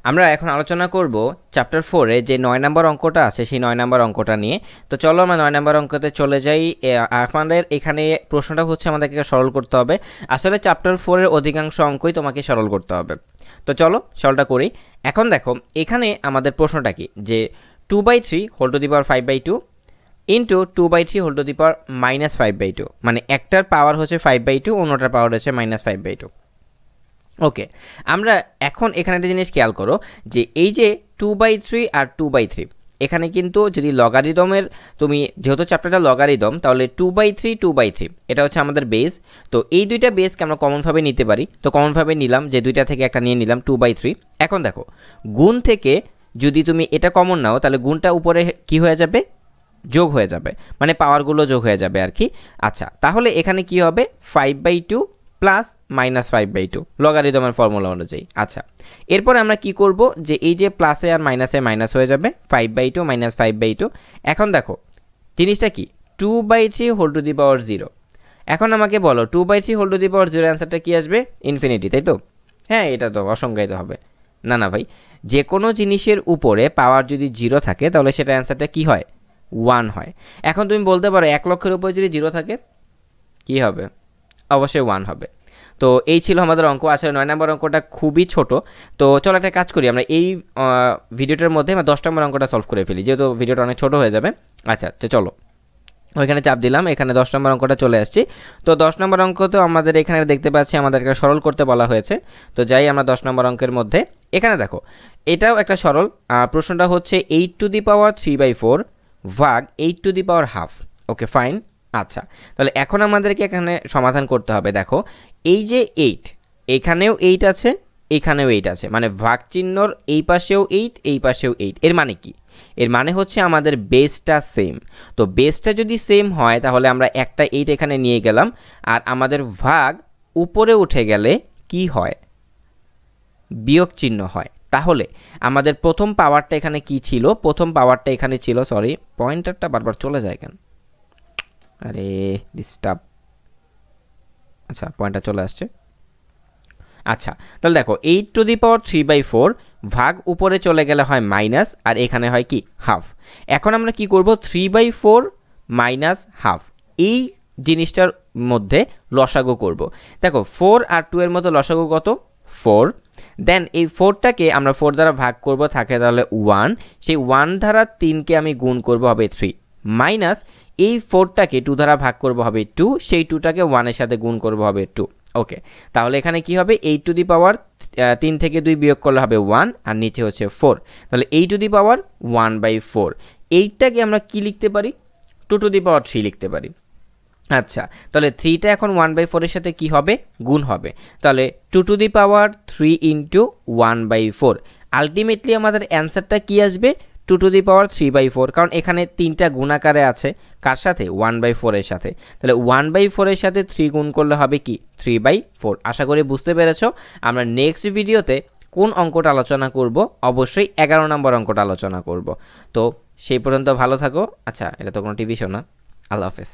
আমরা এখন আলোচনা করব চ্যাপ্টার 4 এ যে 9 নম্বর অঙ্কটা আছে সেই 9 নম্বর অঙ্কটা নিয়ে। তো চলো আমরা 9 নম্বর অঙ্কতে চলে যাই। আমাদের এখানে প্রশ্নটা হচ্ছে আমাদেরকে সরল করতে হবে। আসলে চ্যাপ্টার 4 এর অধিকাংশ অঙ্কই তোমাকে সরল করতে হবে। তো চলো সরলটা করি। এখন দেখো এখানে আমাদের প্রশ্নটা কি যে 2/3 whole to the power 5/2 into 2/3 whole to the power -5/2, মানে একটার পাওয়ার হচ্ছে 5/2, অন্যটার পাওয়ার হচ্ছে -5/2। ওকে, আমরা এখন এখানে একটা জিনিস খেয়াল করো যে এই যে 2/3 আর 2/3 এখানে কিন্তু যদি লগারিদমের তুমি যেহেতু চ্যাপ্টারটা লগারিদম তাহলে 2/3 2/3 এটা হচ্ছে আমাদের বেস। তো এই দুইটা বেসকে আমরা কমনভাবে নিতে পারি। তো কমনভাবে নিলাম যে দুইটা থেকে একটা নিয়ে নিলাম 2/3। এখন দেখো গুণ থেকে যদি তুমি এটা কমন নাও তাহলে গুণটা উপরে কি হয়ে যাবে, যোগ হয়ে যাবে, মানে পাওয়ারগুলো যোগ হয়ে যাবে আর কি। আচ্ছা, তাহলে এখানে কি হবে 5/2 প্লাস -5/2 লগারিদমের ফর্মুলা অনুযায়ী। আচ্ছা, এরপরে আমরা কি করব যে এই যে প্লাসে আর মাইনাসে মাইনাস হয়ে যাবে, 5/2 -5/2। এখন দেখো জিনিসটা কি 2/3 হোল টু দি পাওয়ার 0। এখন আমাকে বলো 2/3 হোল টু দি পাওয়ার 0 অ্যান্সারটা কি আসবে? ইনফিনিটি, তাই তো? হ্যাঁ, এটা তো অসংজ্ঞায়িত হবে না ভাই। যে কোনো জিনিসের উপরে পাওয়ার যদি 0 থাকে তাহলে সেটা অ্যান্সারটা কি হয়? 1 হয়। এখন তুমি বলতে পারো 1 লক্ষের উপরে যদি 0 থাকে কি হবে? অবশ্যই 1 হবে। তো এই ছিল আমাদের অঙ্ক। আসলে 9 নম্বর অঙ্কটা খুবই ছোট। তো চলো একটা কাজ করি, আমরা এই ভিডিওটার মধ্যে আমরা 10 নম্বর অঙ্কটা সলভ করে ফেলি, যেহেতু ভিডিওটা অনেক ছোট হয়ে যাবে। আচ্ছা, তো চলো ওইখানে চাপ দিলাম, এখানে 10 নম্বর অঙ্কটা চলে আসছি। তো 10 নম্বর অঙ্ক তো আমাদের এখানে দেখতে পাচ্ছি আমাদেরকে সরল করতে বলা হয়েছে। তো যাই আমরা 10 নম্বর অঙ্কের মধ্যে, এখানে দেখো এটাও একটা সরল। প্রশ্নটা হচ্ছে 8 টু দি পাওয়ার 3/4 ভাগ 8 two the power half. Okay fine. আচ্ছা, তাহলে এখন আমাদেরকে এখানে সমাধান করতে হবে। দেখো এই যে 8, এখানেও 8 আছে, এখানেও 8 আছে, মানে ভাগ চিহ্নর এই পাশেও 8 এই পাশেও 8। এর মানে কি? এর মানে হচ্ছে আমাদের বেসটা সেম। তো বেসটা যদি সেম হয় তাহলে আমরা একটা 8 এখানে নিয়ে গেলাম, আর আমাদের ভাগ উপরে উঠে গেলে কি হয়? বিয়োগ চিহ্ন হয়। তাহলে আমাদের প্রথম পাওয়ারটা এখানে কি ছিল? প্রথম পাওয়ারটা এখানে ছিল, সরি পয়েন্টারটা বারবার চলে যায় কেন? আরে ডিস্টার্ব। আচ্ছা, পয়েন্টটা চলে আসছে। আচ্ছা, তাহলে দেখো 8 টু দি পাওয়ার 3/4 ভাগ উপরে চলে গেলে হয় মাইনাস, আর এখানে হয় কি? হাফ। এখন আমরা কি করব? 3/4 মাইনাস হাফ এই জিনিসটার মধ্যে লসাগু করব। দেখো 4 আর 2 এর মধ্যে লসাগু কত? 4। দেন এই 4টাকে আমরা 4 দ্বারা ভাগ করব, থাকে তাহলে 1। সেই 1 দ্বারা 3কে আমি গুণ করব, হবে 3, মাইনাস এই 4টাকে 2 দ্বারা ভাগ করব, হবে 2। সেই 2টাকে 1 এর সাথে গুণ করব, হবে 2। ওকে, তাহলে এখানে কি হবে? 8 টু দি পাওয়ার 3 থেকে 2 বিয়োগ করলে হবে 1, আর নিচে হচ্ছে 4। তাহলে 8 টু দি পাওয়ার 1/4। এইটাকে আমরা কি লিখতে পারি? 2 টু দি পাওয়ার 3 লিখতে পারি। আচ্ছা, তাহলে 3টা এখন 1/4 এর সাথে কি হবে? গুণ হবে। তাহলে 2 two the power 3 into 1/4। Ultimately আমাদের অ্যান্সারটা কি আসবে? 2 টু দি পাওয়ার 3/4, কারণ এখানে 3টা গুণ আকারে আছে। কার সাথে? 1/4 এর সাথে। তাহলে 1/4 এর সাথে 3 গুণ করলে হবে কি? 3/4। আশা করি বুঝতে পেরেছো। আমরা নেক্সট ভিডিওতে কোন অঙ্কটা আলোচনা করব? অবশ্যই 11 নম্বর অঙ্কটা আলোচনা করব। তো সেই পর্যন্ত ভালো থাকো। আচ্ছা, এটা তো কোনো টিভি শো না। আল্লাহ হাফেজ।